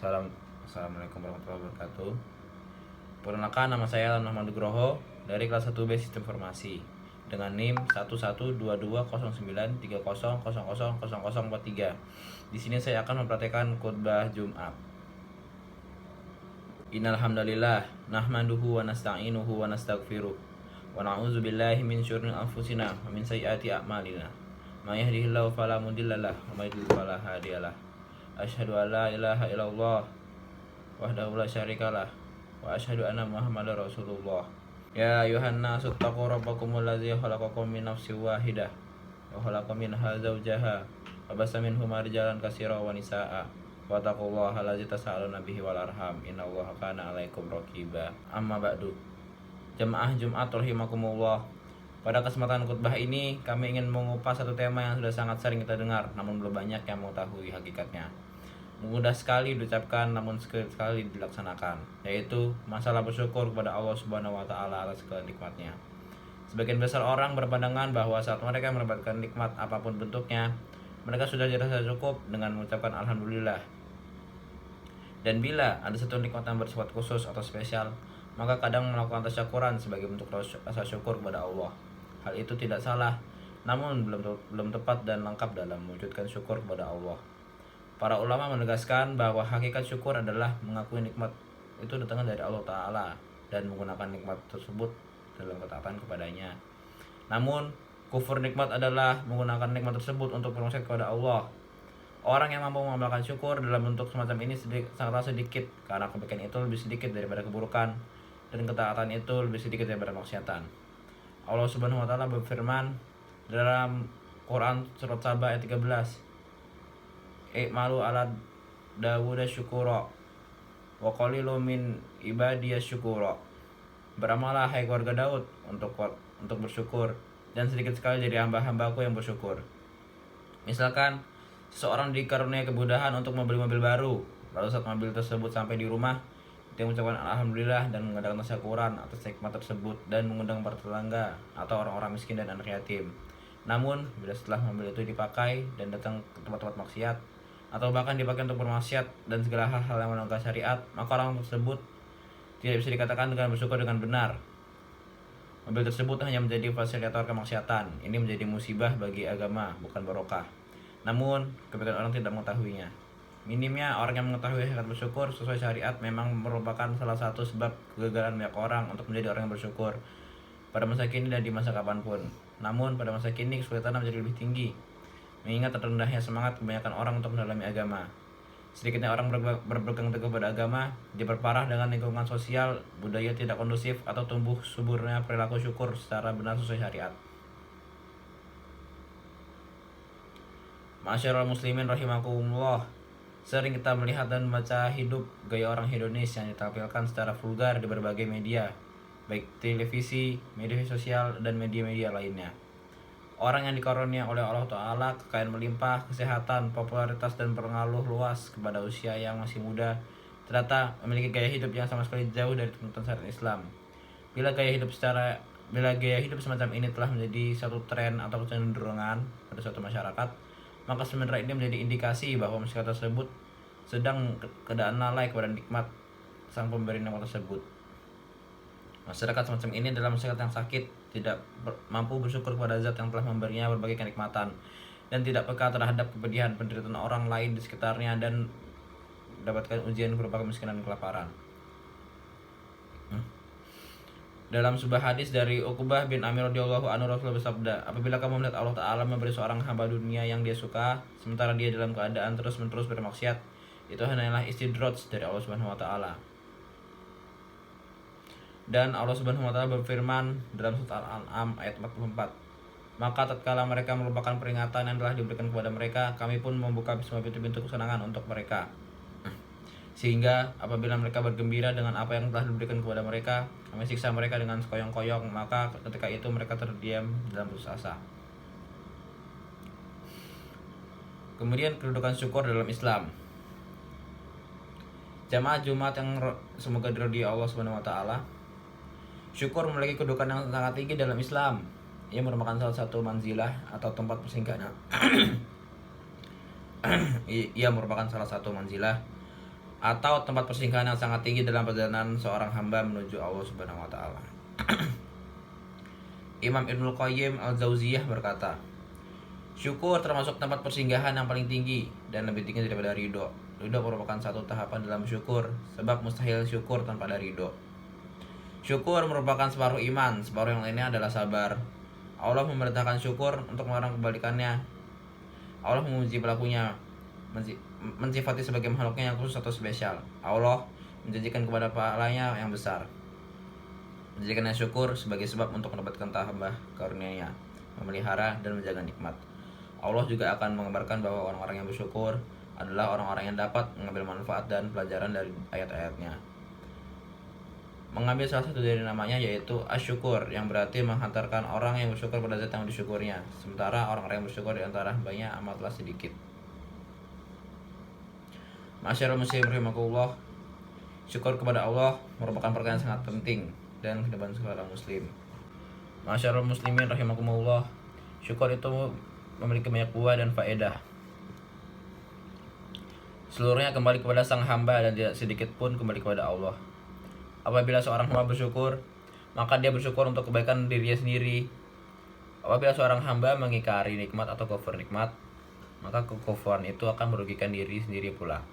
Assalamualaikum warahmatullahi wabarakatuh. Perkenalkan, nama saya Muhammad Nugroho dari kelas 1B Sistem Informasi dengan NIM 11220930000043. Di sini saya akan mempraktekkan khutbah Jumat. Innal hamdalillah nahmaduhu wa nasta'inuhu wa nastaghfiruh wa na'udzu billahi min syururi anfusina wa min sayyiati a'malina. May yahdihillahu fala mudhillalah wa may yudhlil fala hadiyalah. Asyhadu an la ilaha illallah wahdahu la syarikalah wa asyhadu anna Muhammadar Rasulullah. Ya ayuhan nasu taqu rabbakumul ladzi khalaqakum min nafsin wahidah wa khalaqa minha zawjaha wa bassa minhuma rijalan katsiran wa nisaa'a wa taqullaha allazi tasaaluna bihi wal arham innallaha kana 'alaikum raqiba. Amma ba'du. Jemaah Jumat rahimakumullah. Pada kesempatan khutbah ini kami ingin mengupas satu tema yang sudah sangat sering kita dengar namun belum banyak yang mengetahui hakikatnya. Mudah sekali diucapkan namun sekali dilaksanakan, yaitu masalah bersyukur kepada Allah Subhanahu wa taala atas segala nikmatnya. Sebagian besar orang berpandangan bahwa saat mereka mendapatkan nikmat apapun bentuknya, mereka sudah dirasa cukup dengan mengucapkan alhamdulillah. Dan bila ada satu nikmat yang bersifat khusus atau spesial, maka kadang melakukan tasyakuran sebagai bentuk rasa syukur kepada Allah. Hal itu tidak salah, namun belum tepat dan lengkap dalam mewujudkan syukur kepada Allah. Para ulama menegaskan bahwa hakikat syukur adalah mengakui nikmat itu datangnya dari Allah Ta'ala dan menggunakan nikmat tersebut dalam ketaatan kepadanya. Namun, kufur nikmat adalah menggunakan nikmat tersebut untuk bermaksiat kepada Allah. Orang yang mampu mengamalkan syukur dalam bentuk semacam ini sangatlah sedikit, karena kebaikan itu lebih sedikit daripada keburukan dan ketaatan itu lebih sedikit daripada maksiatan. Allah Subhanahu wa taala berfirman dalam Quran surat Saba ayat 13, I'malu ala Dawuda syukura wa qalilun min ibadiyas syukura. Beramalah hai keluarga Daud untuk bersyukur, dan sedikit sekali dari hamba-hambaku yang bersyukur. Misalkan seseorang dikaruniai kemudahan untuk membeli mobil baru, lalu saat mobil tersebut sampai di rumah, dia mengucapkan alhamdulillah dan mengadakan tasyakuran atas nikmat tersebut dan mengundang para tetangga atau orang-orang miskin dan anak yatim. Namun, bila setelah mobil itu dipakai dan datang ke tempat-tempat maksiat, atau bahkan dipakai untuk bermaksiat dan segala hal-hal yang melanggar syariat, maka orang tersebut tidak bisa dikatakan dengan bersyukur dengan benar. Mobil tersebut hanya menjadi fasilitator kemaksiatan. Ini menjadi musibah bagi agama, bukan barokah. Namun, kebanyakan orang tidak mengetahuinya. Minimnya orang yang mengetahui hakikat bersyukur sesuai syariat memang merupakan salah satu sebab kegagalan banyak orang untuk menjadi orang yang bersyukur pada masa kini dan di masa kapanpun. Namun, pada masa kini kesulitan menjadi lebih tinggi, mengingat terendahnya semangat kebanyakan orang untuk mendalami agama. Sedikitnya orang berpegang teguh pada agama diperparah dengan lingkungan sosial, budaya tidak kondusif, atau tumbuh suburnya perilaku syukur secara benar sesuai syariat. Ma'asyiral muslimin rahimakumullah. Sering kita melihat dan membaca hidup gaya orang hedonis yang ditampilkan secara vulgar di berbagai media, baik televisi, media sosial, dan media-media lainnya. Orang yang dikaruniai oleh Allah Ta'ala kekayaan melimpah, kesehatan, popularitas, dan pengaruh luas kepada usia yang masih muda, ternyata memiliki gaya hidup yang sama sekali jauh dari tuntunan syariat Islam. Bila gaya hidup semacam ini telah menjadi satu tren atau kecenderungan pada suatu masyarakat, maka sebenarnya ini menjadi indikasi bahwa masyarakat tersebut sedang keadaan lalai kepada nikmat sang pemberi nikmat tersebut. Masyarakat semacam ini adalah masyarakat yang sakit, tidak mampu bersyukur kepada zat yang telah memberinya berbagai kenikmatan, dan tidak peka terhadap kepedihan penderitaan orang lain di sekitarnya, dan mendapatkan ujian berupa kemiskinan dan kelaparan. Dalam sebuah hadis dari Uqbah bin Amir radhiyallahu anhu, Rasulullah bersabda, apabila kamu melihat Allah Ta'ala memberi seorang hamba dunia yang dia suka, sementara dia dalam keadaan terus-menerus bermaksiat, itu hanyalah istidraj dari Allah Subhanahu wa taala. Dan Allah Subhanahu wa taala berfirman dalam surat Al-An'am ayat 44, maka tatkala mereka melupakan peringatan yang telah diberikan kepada mereka, kami pun membuka semua pintu-pintu kesenangan untuk mereka. Sehingga apabila mereka bergembira dengan apa yang telah diberikan kepada mereka, kami siksa mereka dengan sekoyong-koyong, maka ketika itu mereka terdiam dalam putus asa. Kemudian kedudukan syukur dalam Islam. Jamaah Jumat yang semoga diridhoi Allah Subhanahu wa taala, syukur memiliki kedudukan yang sangat tinggi dalam Islam. Ia merupakan salah satu manzilah atau tempat persinggahan. Ia merupakan salah satu manzilah atau tempat persinggahan yang sangat tinggi dalam perjalanan seorang hamba menuju Allah Subhanahu wa taala. Imam Ibnul Qayyim Al-Jauziyah berkata, syukur termasuk tempat persinggahan yang paling tinggi dan lebih tinggi daripada ridho. Ridho merupakan satu tahapan dalam syukur, sebab mustahil syukur tanpa ada ridho. Syukur merupakan separuh iman, separuh yang lainnya adalah sabar. Allah memerintahkan syukur untuk melarang kebalikannya. Allah memuji pelakunya, mensifati sebagai makhluknya yang khusus atau spesial. Allah menjanjikan kepada pahalanya yang besar, menjadikannya syukur sebagai sebab untuk mendapatkan tambah karunia-Nya, memelihara dan menjaga nikmat. Allah juga akan mengabarkan bahwa orang-orang yang bersyukur adalah orang-orang yang dapat mengambil manfaat dan pelajaran dari ayat-ayatnya. Mengambil salah satu dari namanya yaitu asyukur, yang berarti menghantarkan orang yang bersyukur pada zat yang disyukurnya, sementara orang-orang yang bersyukur di antara banyak amatlah sedikit. Masyarul muslim rahimakumullah, syukur kepada Allah merupakan perkara yang sangat penting dan kehidupan seorang muslim. Masyarul muslimin rahimakumullah, syukur itu memiliki banyak buah dan faedah. Seluruhnya kembali kepada sang hamba dan tidak sedikit pun kembali kepada Allah. Apabila seorang hamba bersyukur, maka dia bersyukur untuk kebaikan dirinya sendiri. Apabila seorang hamba mengingkari nikmat atau kufur nikmat, maka kekufuran itu akan merugikan diri sendiri pula.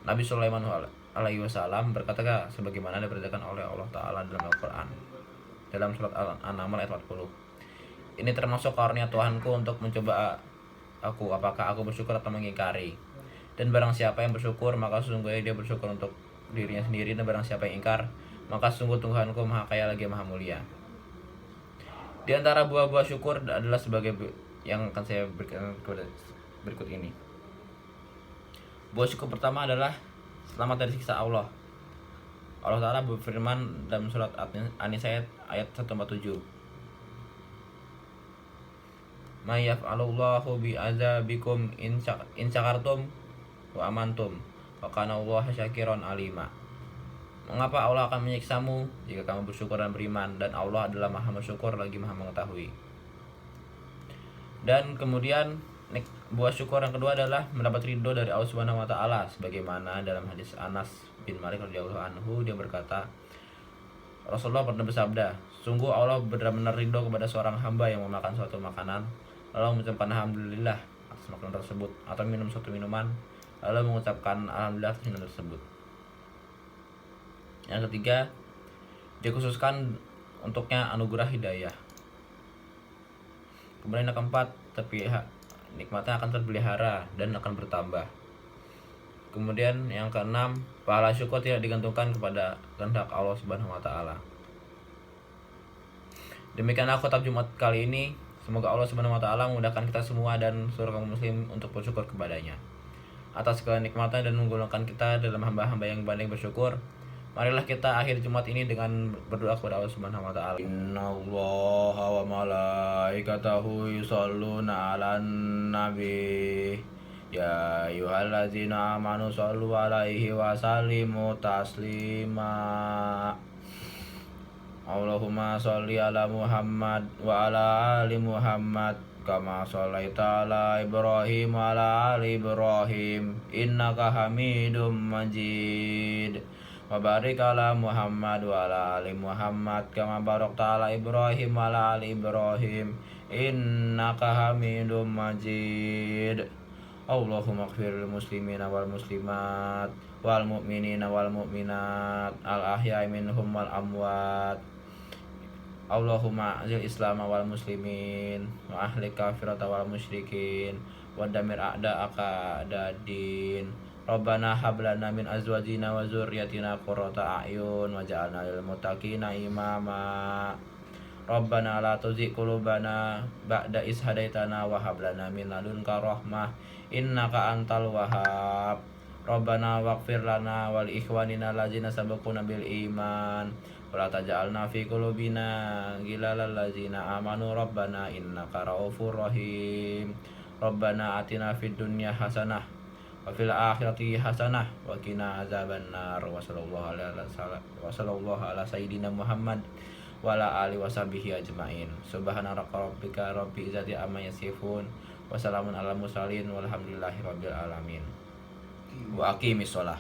Nabi Sulaiman alaihi wasallam berkata sebagaimana diperintahkan oleh Allah Ta'ala dalam Al-Quran, dalam surat An-Naml ayat 40. Ini termasuk karunia Tuhanku untuk mencoba aku, apakah aku bersyukur atau mengingkari. Dan barang siapa yang bersyukur, maka sesungguhnya dia bersyukur untuk dirinya sendiri, dan barang siapa yang ingkar, maka sungguh Tuhanku maha kaya lagi maha mulia. Di antara buah-buah syukur adalah sebagai yang akan saya berikan berikut ini. Buah syukur pertama adalah selamat dari siksa Allah. Allah Ta'ala berfirman dalam surat An-Nisa ayat 147, ma yaf'alullahu bi'adzabikum in syakartum wa amantum wa kana Allaha syakiran alima. Mengapa Allah akan menyiksamu jika kamu bersyukur dan beriman, dan Allah adalah maha bersyukur lagi maha mengetahui. Dan kemudian buah syukur yang kedua adalah mendapat ridho dari Allah Subhanahu wa taala, sebagaimana dalam hadis Anas bin Malik radhiyallahu anhu, dia berkata, Rasulullah pernah bersabda, sungguh Allah benar-benar ridho kepada seorang hamba yang memakan suatu makanan lalu mengucapkan alhamdulillah atas makanan tersebut, atau minum suatu minuman lalu mengucapkan alhamdulillah atas minuman tersebut. Yang ketiga, dikhususkan untuknya anugerah hidayah. Kemudian yang keempat, tapi nikmatnya akan terpelihara dan akan bertambah. Kemudian yang keenam, pahala syukur tidak digantungkan kepada kehendak Allah Subhanahu wa taala. Demikianlah khotbah Jumat kali ini. Semoga Allah Subhanahu wa taala memudahkan kita semua dan seluruh kaum muslim untuk bersyukur kepadanya atas segala nikmatnya dan menggolongkan kita dalam hamba-hamba yang pandai bersyukur. Marilah kita akhir Jumat ini dengan berdoa kepada Allah Subhanahu wa taala. Innallaha wa malaikatahu yusholluna 'alan nabi. Ya ayyuhallazina amanu shollu 'alaihi wa sallimu taslima. Allahumma sholli ala Muhammad wa ala ali Muhammad kama shallaita ala Ibrahim wa ala ali Ibrahim innaka Hamidum Majid. Wa barik ala Muhammad wa ala ali Muhammad kama barakta ala Ibrahim wa ala ali Ibrahim innaka Hamidum Majid. Allahumma ighfir lil muslimina wal muslimat wal mu'minina wal mu'minat al ahya'i minhum wal amwat. Allahumma azil Islam wal muslimin wa ahli kafirata wal musyrikin wa damir a'da'aka a'da'ad-din. Rabbana hab lana min azwajina wa dzurriyyatina qurrata a'yun waj'alna lil muttaqina imama. Rabbana la tuzigh qulubana ba'da idh hadaitana wa hab lana min ladunka rahmah innaka antal wahhab. Rabbana waghfir lana wal ikhwanina allazina sabaquna bil iman wa la taj'alna fi qulubina ghillal ladzina amanu rabbana innaka raufur rahim. Rabbana atina fid dunya hasanah wa fil akhirati hasanah wa qina azabannar. Wa sallallahu ala sayyidina Muhammad wa ala alihi washabihi ajmain. Subhana rabbika rabbil izzati amma yasifun wa salamun alal mursalin walhamdulillahi rabbil alamin. Wa aqimis shalah.